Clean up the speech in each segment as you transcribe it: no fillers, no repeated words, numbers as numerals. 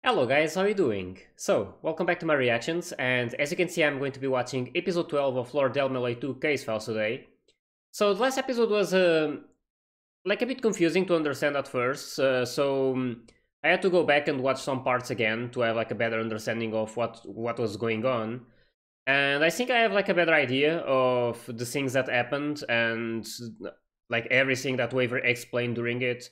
Hello guys, how are you doing? So, welcome back to my reactions, and as you can see I'm going to be watching episode 12 of Lord El-Melloi 2 Case Files today. So the last episode was like a bit confusing to understand at first, I had to go back and watch some parts again to have like a better understanding of what was going on. And I think I have like a better idea of the things that happened and like everything that Waver explained during it.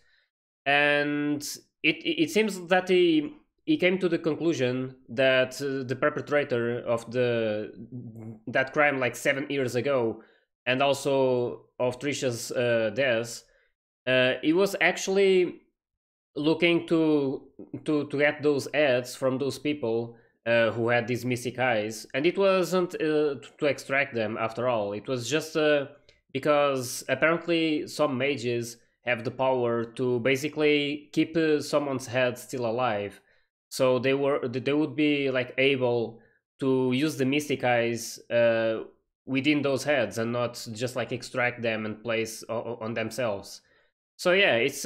And it seems that he came to the conclusion that the perpetrator of that crime like 7 years ago, and also of Trisha's death, he was actually looking to get those ads from those people who had these mystic eyes, and it wasn't to extract them after all. It was just because apparently some mages have the power to basically keep someone's head still alive. So they would be like able to use the mystic eyes within those heads and not just like extract them and place on themselves. So yeah, it's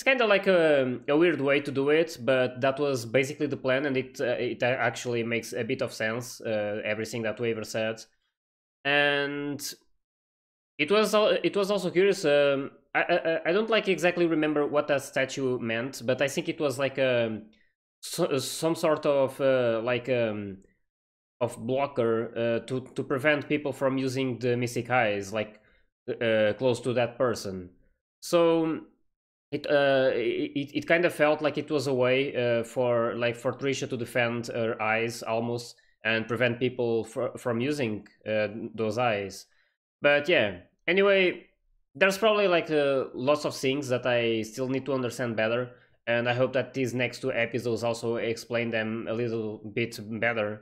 kind of like a weird way to do it, but that was basically the plan, and it actually makes a bit of sense. Everything that Waver said, and it was also curious. I don't like exactly remember what that statue meant, but I think it was like some sort of of blocker to prevent people from using the mystic eyes like close to that person. So it kind of felt like it was a way for Trisha to defend her eyes almost and prevent people from using those eyes. But yeah, anyway, there's probably like lots of things that I still need to understand better, and I hope that these next two episodes also explain them a little bit better.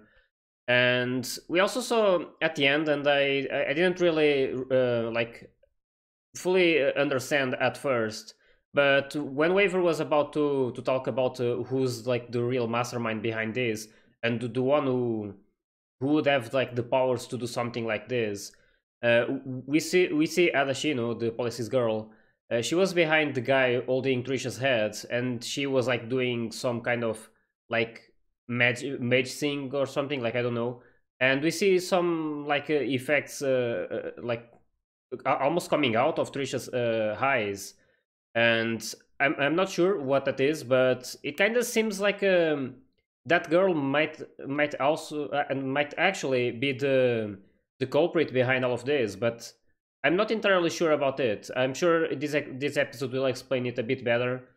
And we also saw at the end, and I didn't really like fully understand at first, but when Waver was about to talk about who's like the real mastermind behind this, and the one who would have like the powers to do something like this, we see Adashino, the police's girl. She was behind the guy holding Trisha's head, and she was like doing some kind of like mage thing or something, like I don't know. And we see some like effects like almost coming out of Trisha's eyes, and I'm not sure what that is, but it kind of seems like that girl might also and might actually be the culprit behind all of this, but I'm not entirely sure about it. I'm sure this episode will explain it a bit better,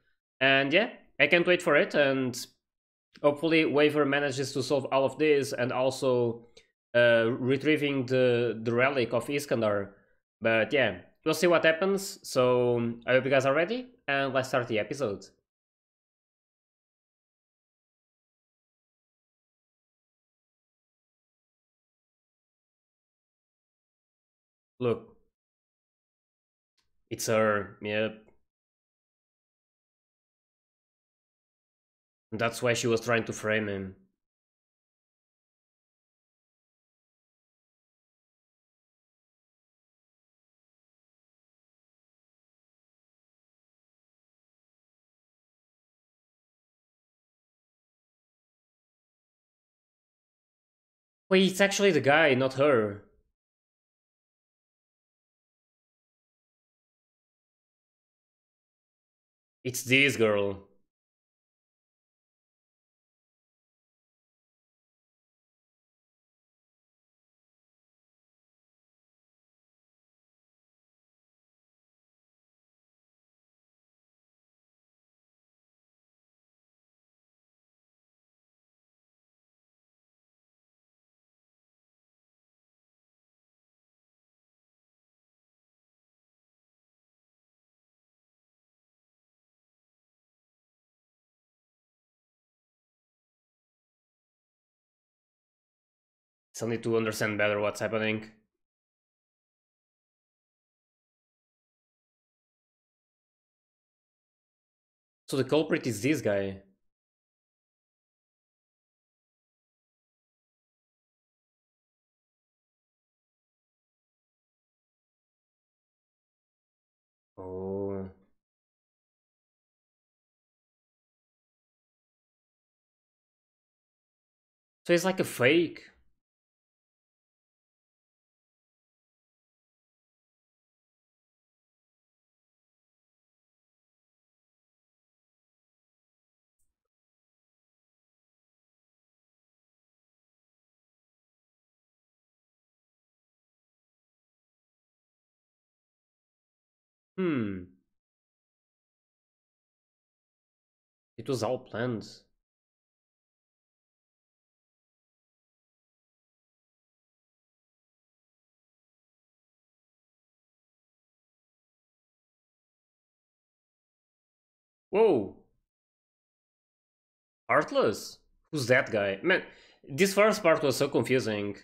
and yeah, I can't wait for it, and hopefully Waver manages to solve all of this and also retrieving the relic of Iskandar. But yeah, we'll see what happens. So I hope you guys are ready, and let's start the episode. Look, it's her. Yep. That's why she was trying to frame him. Wait, it's actually the guy, not her. It's this girl. Still need to understand better what's happening. So the culprit is this guy. Oh. So it's like a fake. Hmm. It was all planned. Whoa. Heartless? Who's that guy? Man, this first part was so confusing.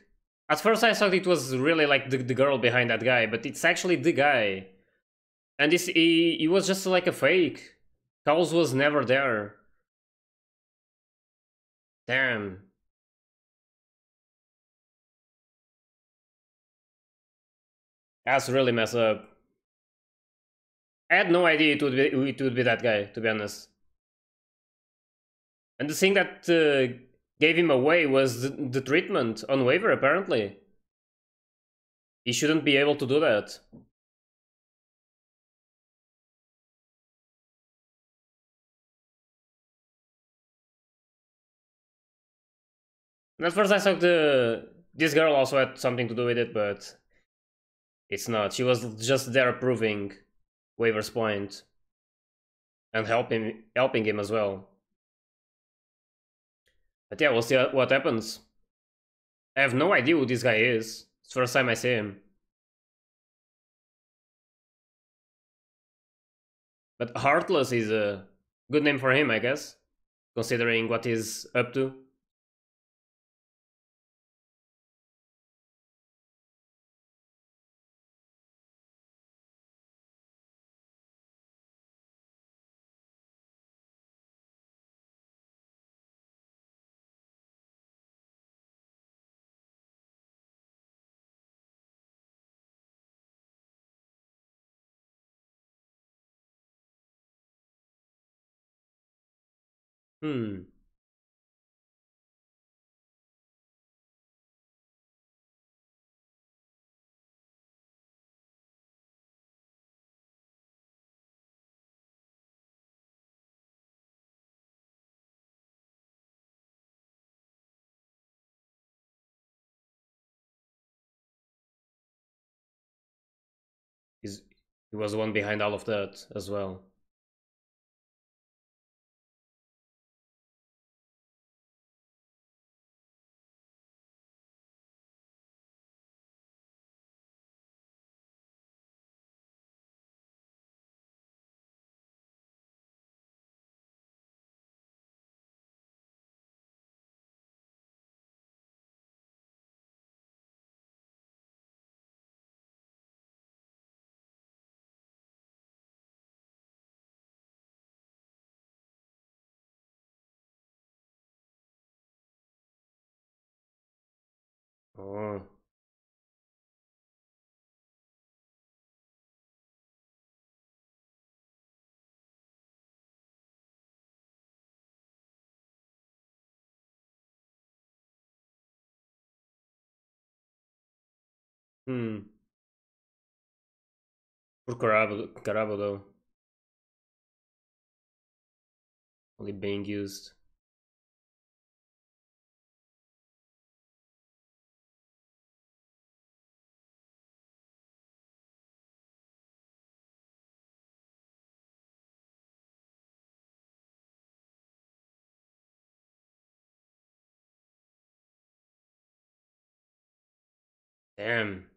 At first I thought it was really like the girl behind that guy, but it's actually the guy. And he was just like a fake. Caules was never there. Damn. That's really messed up. I had no idea it would be that guy, to be honest. And the thing that gave him away was the treatment on waiver, apparently. He shouldn't be able to do that. And at first I thought this girl also had something to do with it, but it's not. She was just there proving Waver's point and helping him as well. But yeah, we'll see what happens. I have no idea who this guy is. It's the first time I see him. But Heartless is a good name for him, I guess, considering what he's up to. Hmm. He's, he was the one behind all of that as well. Oh. Hmm. For Karabo though. Only being used. Damn.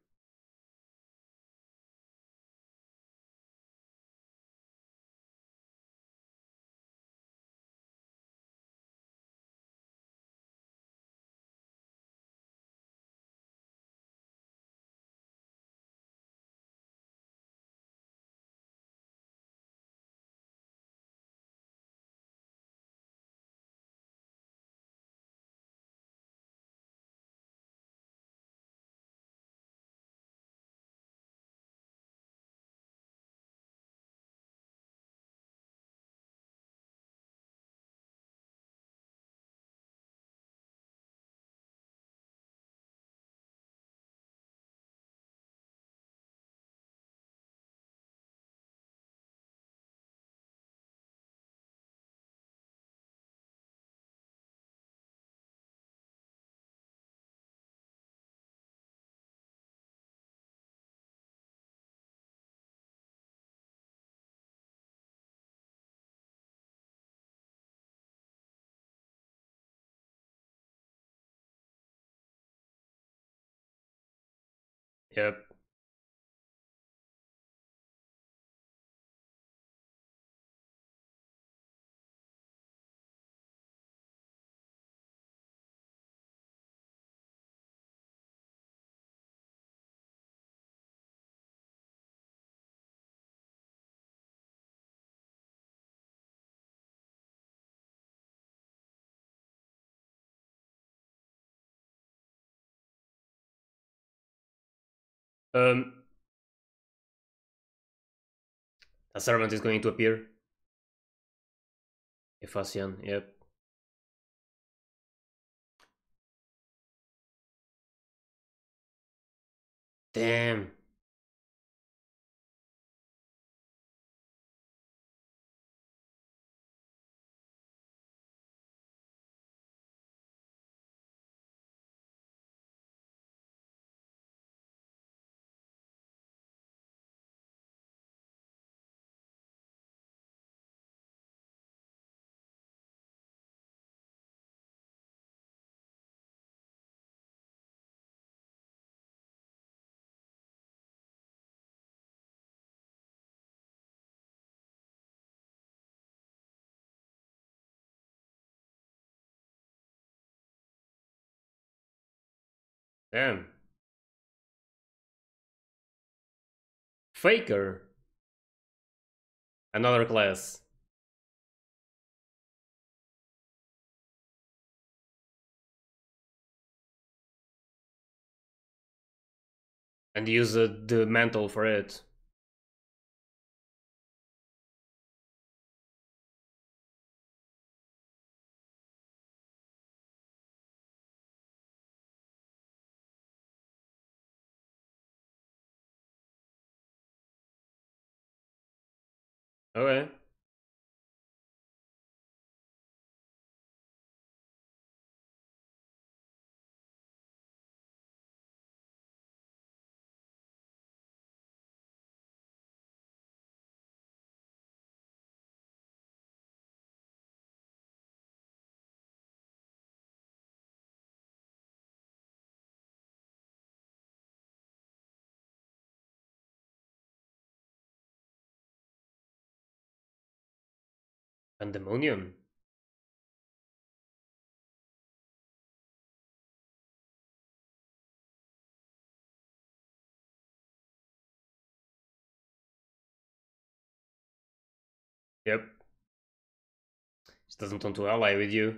Yep. Um, a servant is going to appear. Hephastion, yep. Damn. Damn. Faker. Another class. And use the mantle for it. Okay. Pandemonium. Yep. She doesn't want to ally with you.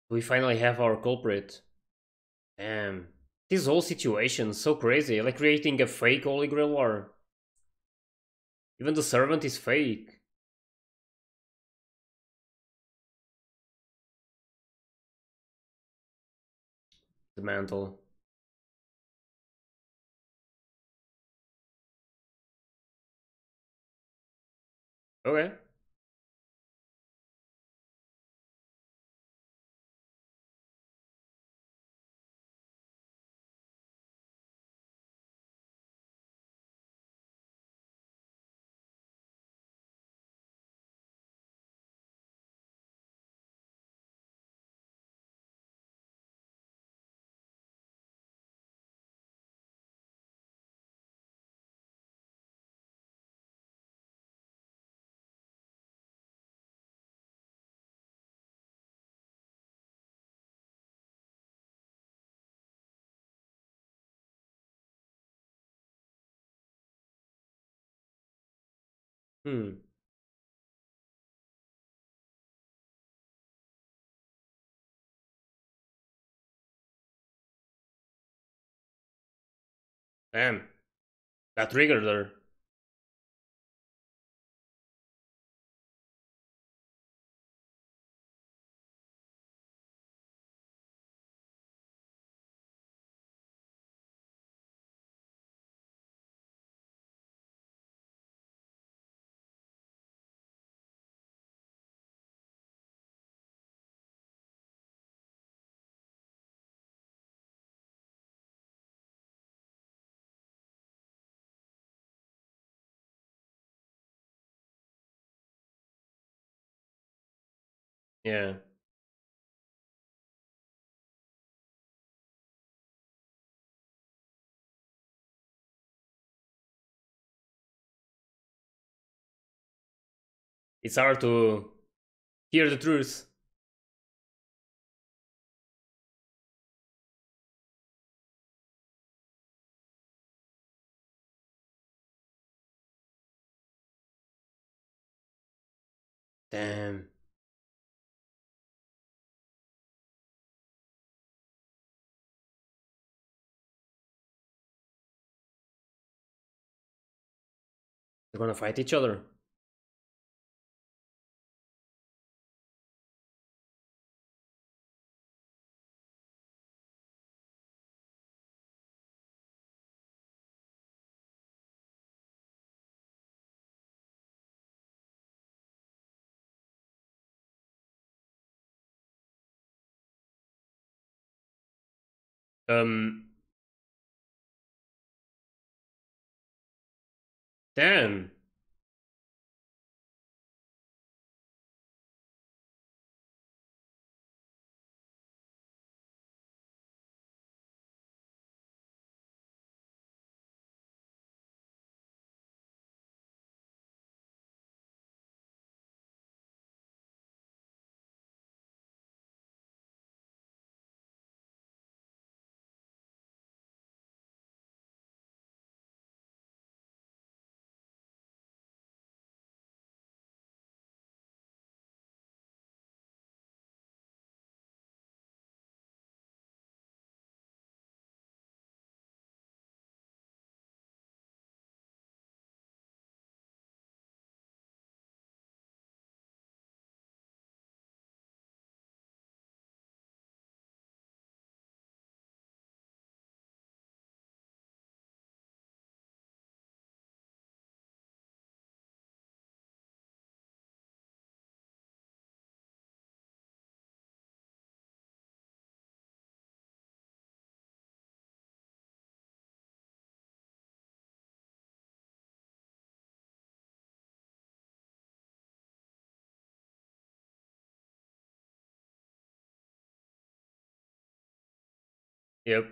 We finally have our culprit. Damn. This whole situation is so crazy, like creating a fake Holy Grail War. Even the servant is fake. The mantle. Okay. Hmm. Damn. That triggered her. Yeah. It's hard to hear the truth. Damn. They're gonna fight each other. Um, damn. Yep.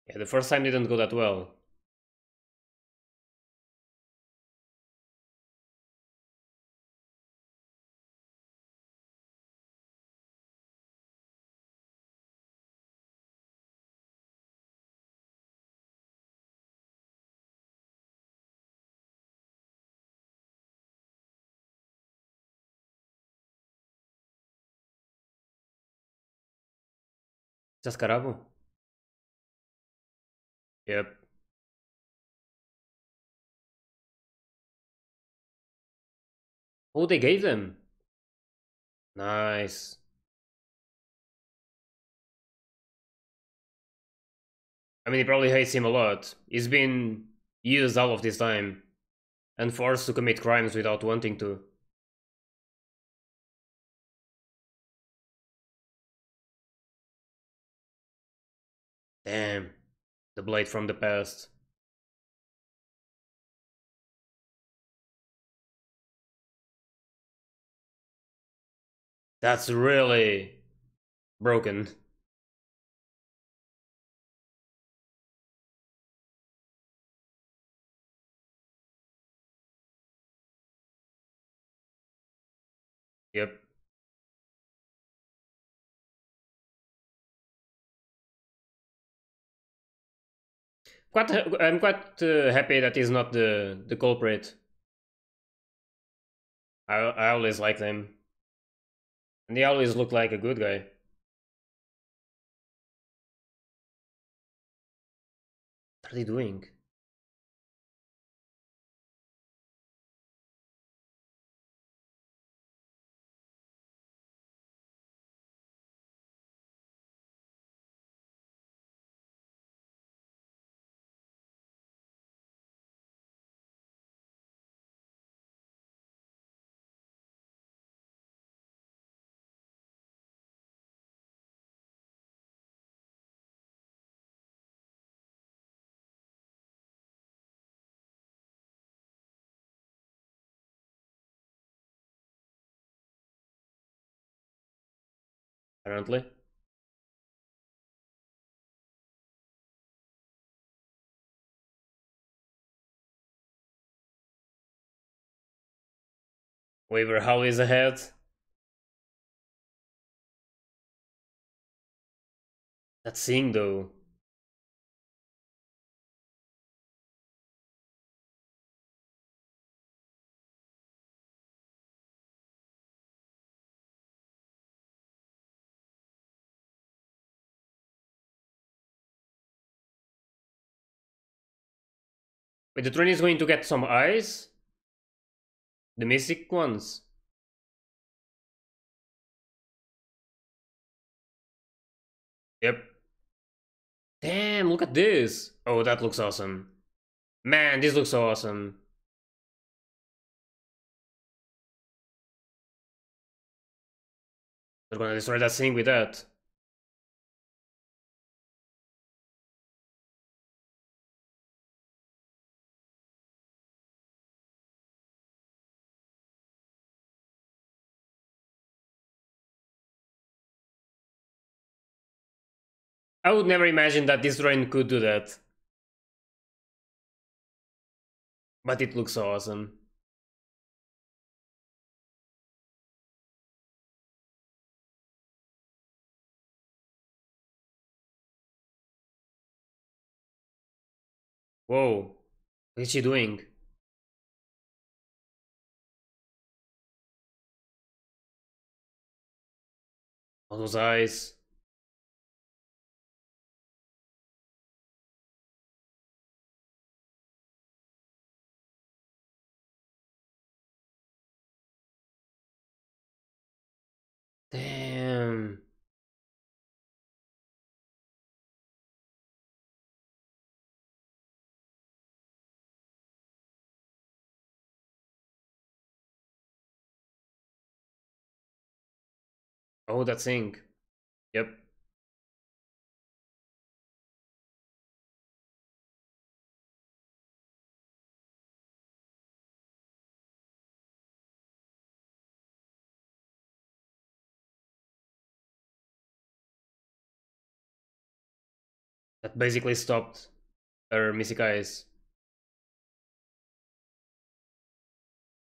Yeah, the first time didn't go that well. Just Karabo. Yep. Oh, they gave them. Nice. I mean, he probably hates him a lot. He's been used all of this time and forced to commit crimes without wanting to. Damn. The blade from the past. That's really broken. Yep. I'm quite happy that he's not the culprit. I always like them. And they always look like a good guy. What are they doing? Apparently. Waver Howl is ahead. That Sing though. Wait, the train is going to get some eyes? The mystic ones? Yep. Damn, look at this! Oh, that looks awesome. Man, this looks so awesome. They're gonna destroy that thing with that. I would never imagine that this train could do that. But it looks so awesome. Whoa. What is she doing? All those eyes. Damn. Oh, that thing. Yep. That basically stopped her mystic eyes.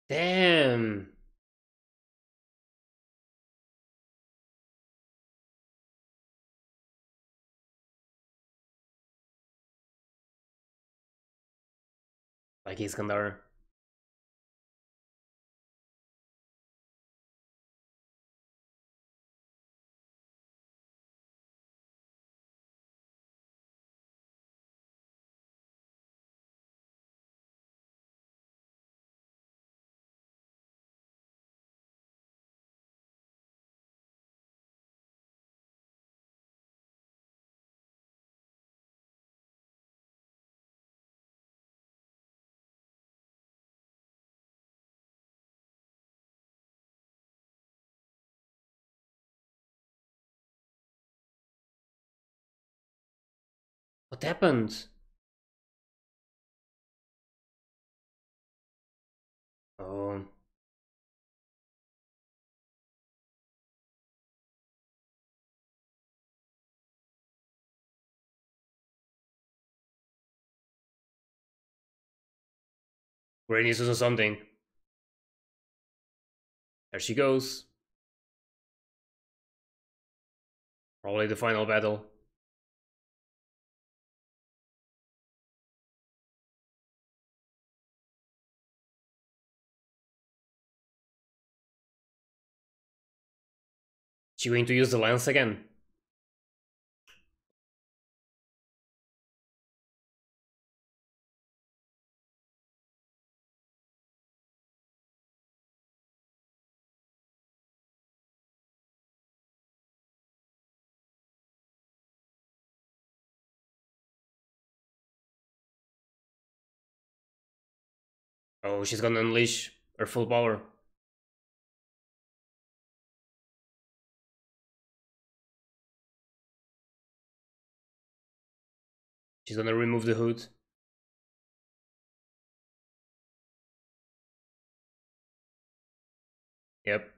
Damn. Like Iskandar. What happened? Oh. Gray needs to do something. There she goes. Probably the final battle. She going to use the lance again? Oh, she's gonna unleash her full power. She's gonna remove the hood. Yep.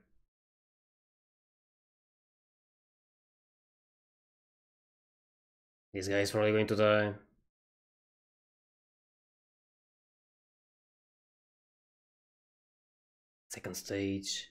This guy is probably going to die. Second stage.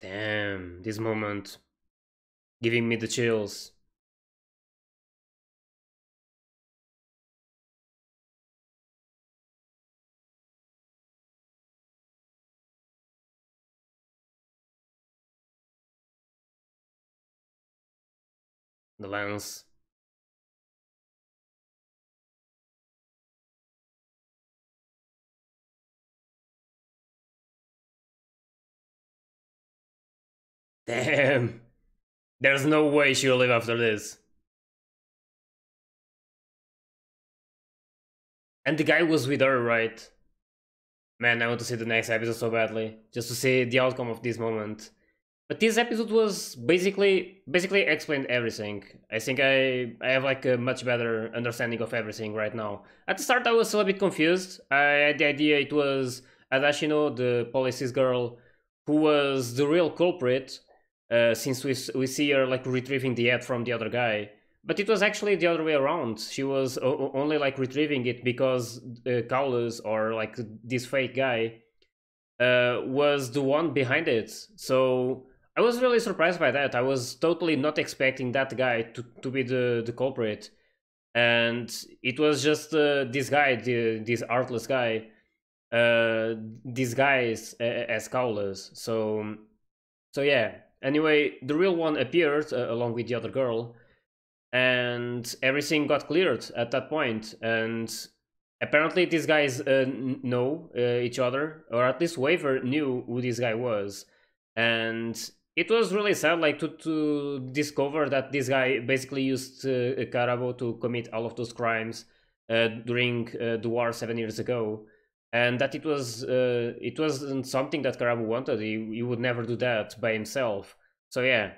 Damn, this moment giving me the chills. The lens. Damn. There's no way she'll live after this. And the guy was with her, right? Man, I want to see the next episode so badly. Just to see the outcome of this moment. But this episode was basically explained everything. I think I have like a much better understanding of everything right now. At the start I was still a bit confused. I had the idea it was Adashino, the police's girl, who was the real culprit, since we see her like retrieving the head from the other guy. But it was actually the other way around. She was only like retrieving it because Caules, or like this fake guy, was the one behind it. So I was really surprised by that. I was totally not expecting that guy to be the culprit. And it was just this guy, this artless guy, disguised as Caules. So yeah. Anyway, the real one appeared along with the other girl, and everything got cleared at that point. And apparently these guys know each other, or at least Waver knew who this guy was. And it was really sad, like, to discover that this guy basically used Karabo to commit all of those crimes during the war 7 years ago, and that it wasn't something that Karabo wanted. He would never do that by himself. So yeah.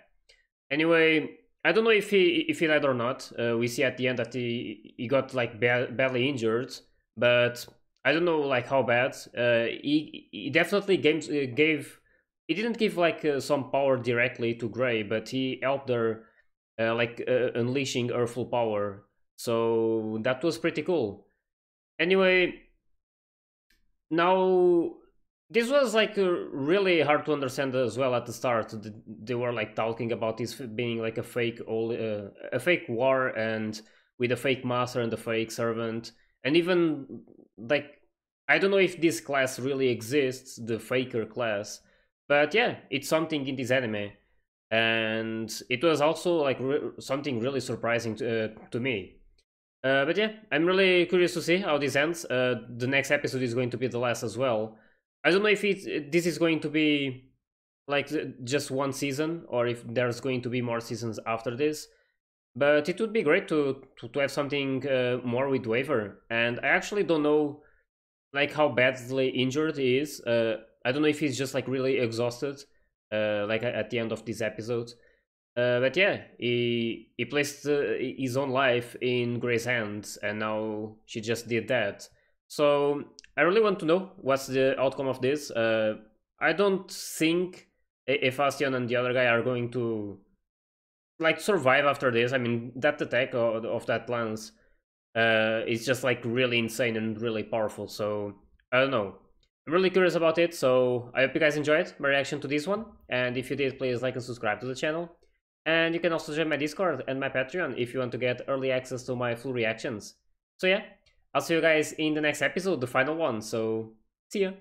Anyway, I don't know if he died or not. We see at the end that he got like badly injured, but I don't know like how bad. He definitely gave. He didn't give like some power directly to Grey, but he helped her unleashing her full power. So that was pretty cool. Anyway, now this was like really hard to understand as well at the start. They were like talking about this being like a fake war, and with a fake master and a fake servant, and even like I don't know if this class really exists, the faker class, but yeah, it's something in this anime, and it was also like something really surprising to me. But yeah, I'm really curious to see how this ends. The next episode is going to be the last as well. I don't know if this is going to be like just one season, or if there's going to be more seasons after this. But it would be great to have something more with Waver. And I actually don't know like how badly injured he is. I don't know if he's just like really exhausted, like at the end of this episode. But yeah, he placed his own life in Grey's hands, and now she just did that. So I really want to know what's the outcome of this. I don't think Hephastion and the other guy are going to like survive after this. I mean, that attack of that lance is just like really insane and really powerful. So I don't know. I'm really curious about it. So I hope you guys enjoyed my reaction to this one. And if you did, please like and subscribe to the channel. And you can also join my Discord and my Patreon if you want to get early access to my full reactions. So yeah, I'll see you guys in the next episode, the final one. So see ya.